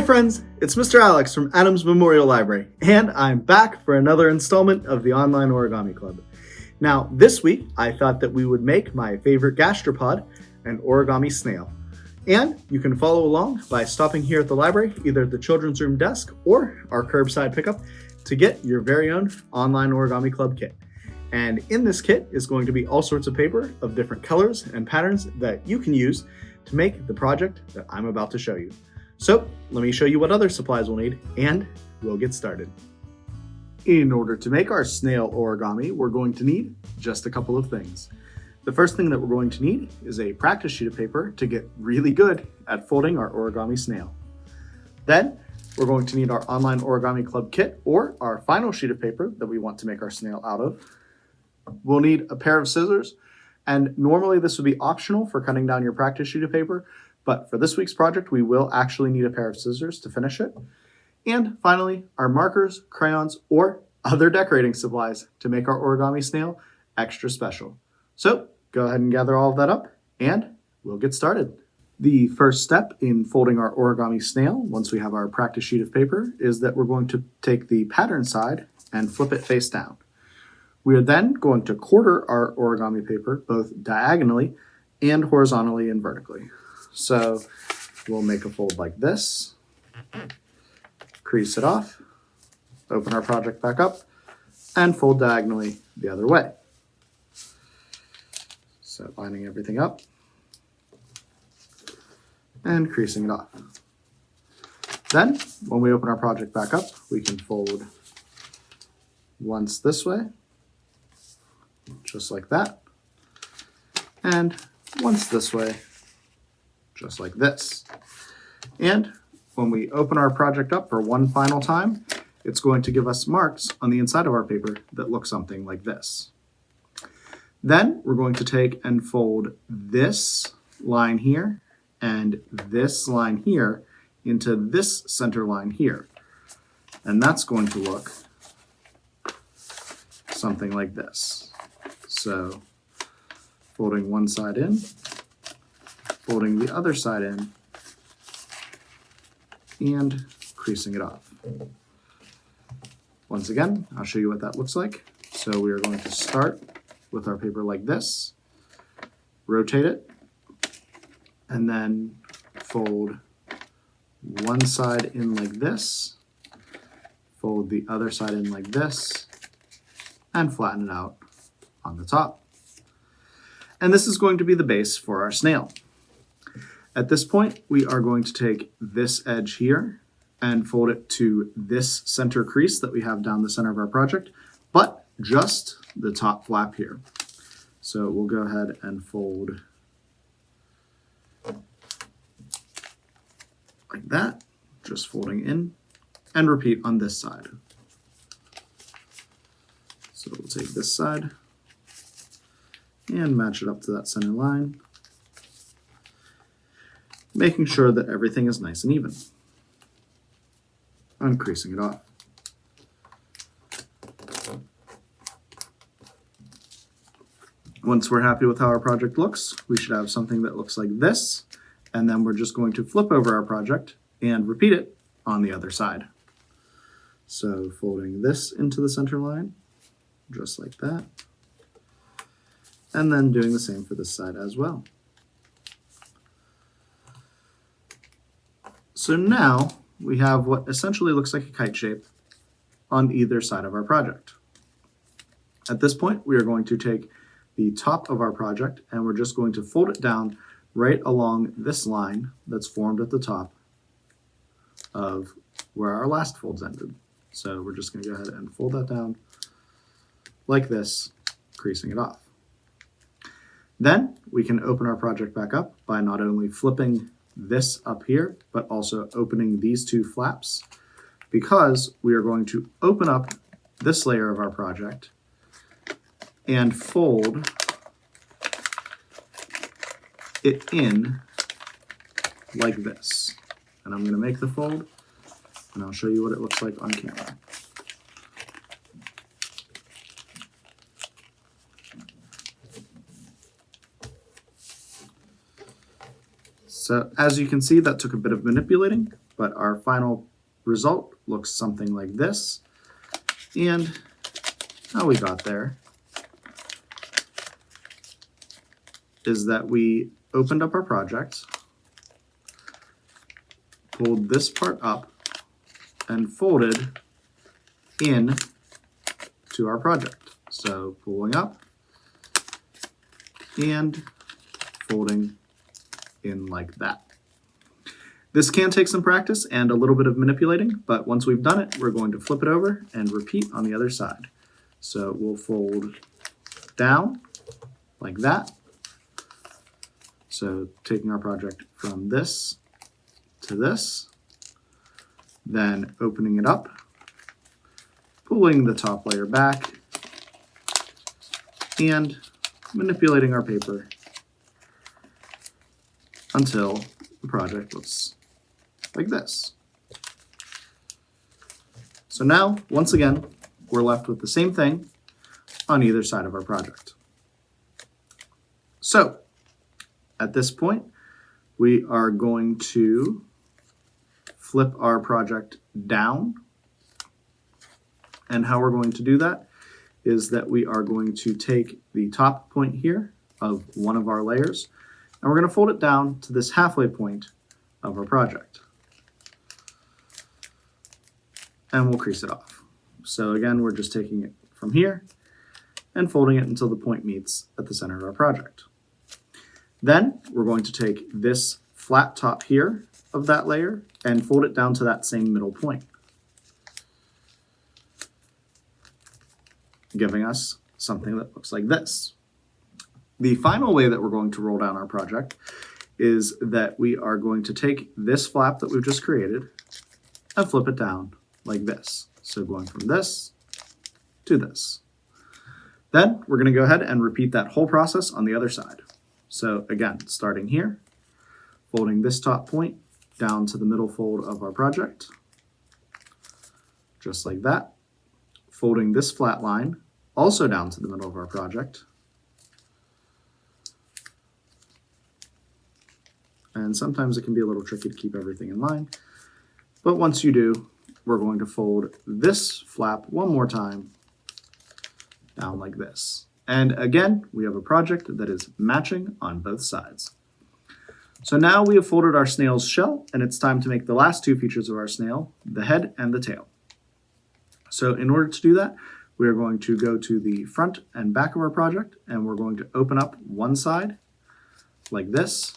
Hi friends, it's Mr. Alex from Adams Memorial Library, and I'm back for another installment of the Online Origami Club. Now, this week, I thought that we would make my favorite gastropod, an origami snail. And you can follow along by stopping here at the library, either at the children's room desk or our curbside pickup, to get your very own Online Origami Club kit. And in this kit is going to be all sorts of paper of different colors and patterns that you can use to make the project that I'm about to show you. So let me show you what other supplies we'll need, and we'll get started. In order to make our snail origami, we're going to need just a couple of things. The first thing that we're going to need is a practice sheet of paper to get really good at folding our origami snail. Then we're going to need our Online Origami Club kit, or our final sheet of paper that we want to make our snail out of. We'll need a pair of scissors, and normally this would be optional for cutting down your practice sheet of paper, but for this week's project, we will actually need a pair of scissors to finish it. And finally, our markers, crayons, or other decorating supplies to make our origami snail extra special. So go ahead and gather all of that up, and we'll get started. The first step in folding our origami snail, once we have our practice sheet of paper, is that we're going to take the pattern side and flip it face down. We are then going to quarter our origami paper both diagonally and horizontally and vertically. So we'll make a fold like this, crease it off, open our project back up, and fold diagonally the other way. So lining everything up and creasing it off. Then, when we open our project back up, we can fold once this way, just like that, and once this way, just like this. And when we open our project up for one final time, it's going to give us marks on the inside of our paper that look something like this. Then we're going to take and fold this line here and this line here into this center line here. And that's going to look something like this. So folding one side in, folding the other side in, and creasing it off. Once again, I'll show you what that looks like. So we are going to start with our paper like this, rotate it, and then fold one side in like this, fold the other side in like this, and flatten it out on the top. And this is going to be the base for our snail. At this point, we are going to take this edge here and fold it to this center crease that we have down the center of our project, but just the top flap here. So we'll go ahead and fold like that, just folding in, and repeat on this side. So we'll take this side and match it up to that center line, making sure that everything is nice and even, and creasing it off. Once we're happy with how our project looks, we should have something that looks like this, and then we're just going to flip over our project and repeat it on the other side. So folding this into the center line, just like that, and then doing the same for this side as well. So now we have what essentially looks like a kite shape on either side of our project. At this point, we are going to take the top of our project and we're just going to fold it down right along this line that's formed at the top of where our last folds ended. So we're just going to go ahead and fold that down like this, creasing it off. Then we can open our project back up by not only flipping this up here, but also opening these two flaps, because we are going to open up this layer of our project and fold it in like this. And I'm going to make the fold, and I'll show you what it looks like on camera. So as you can see, that took a bit of manipulating, but our final result looks something like this. And how we got there is that we opened up our project, pulled this part up, and folded in to our project. So pulling up and folding in like that. This can take some practice and a little bit of manipulating, but once we've done it, we're going to flip it over and repeat on the other side. So we'll fold down like that. So taking our project from this to this, then opening it up, pulling the top layer back, and manipulating our paper until the project looks like this. So now, once again, we're left with the same thing on either side of our project. So, at this point, we are going to flip our project down. And how we're going to do that is that we are going to take the top point here of one of our layers, and we're going to fold it down to this halfway point of our project. And we'll crease it off. So again, we're just taking it from here and folding it until the point meets at the center of our project. Then we're going to take this flat top here of that layer and fold it down to that same middle point, giving us something that looks like this. The final way that we're going to roll down our project is that we are going to take this flap that we've just created and flip it down like this. So going from this to this. Then we're going to go ahead and repeat that whole process on the other side. So again, starting here, folding this top point down to the middle fold of our project, just like that. Folding this flat line also down to the middle of our project. And sometimes it can be a little tricky to keep everything in line. But once you do, we're going to fold this flap one more time down like this. And again, we have a project that is matching on both sides. So now we have folded our snail's shell, and it's time to make the last two features of our snail, the head and the tail. So in order to do that, we are going to go to the front and back of our project, and we're going to open up one side like this,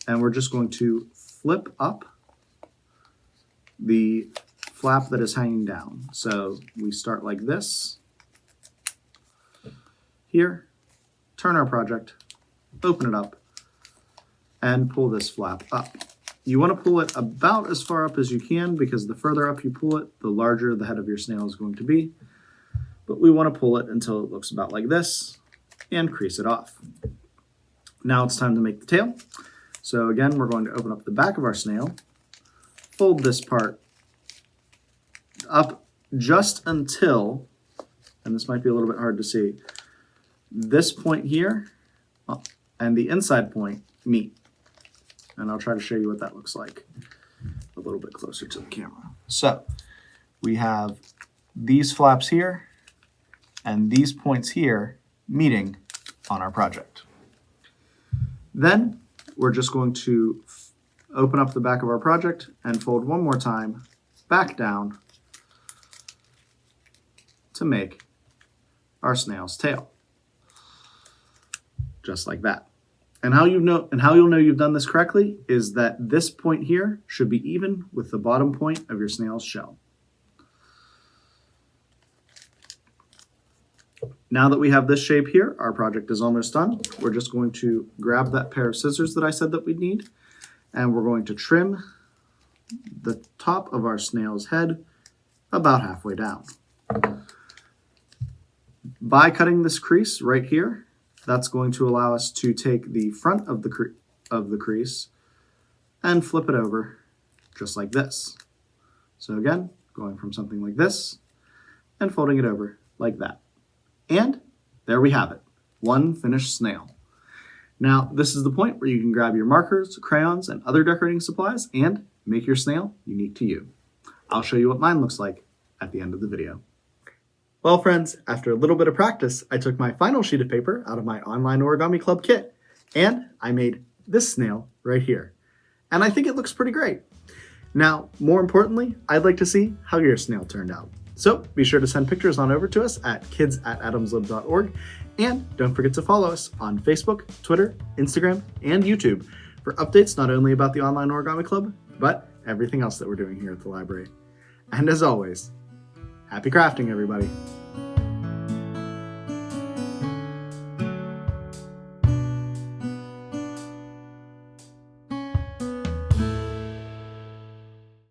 and we're just going to flip up the flap that is hanging down. So we start like this. Here, turn our project, open it up, and pull this flap up. You want to pull it about as far up as you can, because the further up you pull it, the larger the head of your snail is going to be. But we want to pull it until it looks about like this and crease it off. Now it's time to make the tail. So again, we're going to open up the back of our snail, fold this part up just until, and this might be a little bit hard to see, this point here and the inside point meet. And I'll try to show you what that looks like a little bit closer to the camera. So we have these flaps here and these points here meeting on our project. Then we're just going to open up the back of our project and fold one more time back down to make our snail's tail. Just like that. And how you'll know you've done this correctly is that this point here should be even with the bottom point of your snail's shell. Now that we have this shape here, our project is almost done. We're just going to grab that pair of scissors that I said that we'd need, and we're going to trim the top of our snail's head about halfway down. By cutting this crease right here, that's going to allow us to take the front of the crease and flip it over just like this. So again, going from something like this and folding it over like that. And there we have it, one finished snail. Now, this is the point where you can grab your markers, crayons, and other decorating supplies and Make your snail unique to you. I'll show you what mine looks like at the end of the video. Well, friends, after a little bit of practice, I took my final sheet of paper out of my Online Origami Club kit, and I made this snail right here. And I think it looks pretty great. Now, more importantly, I'd like to see how your snail turned out. So be sure to send pictures on over to us at kids@adamslib.org, and don't forget to follow us on Facebook, Twitter, Instagram, and YouTube for updates not only about the Online Origami Club, but everything else that we're doing here at the library. And as always, happy crafting, everybody!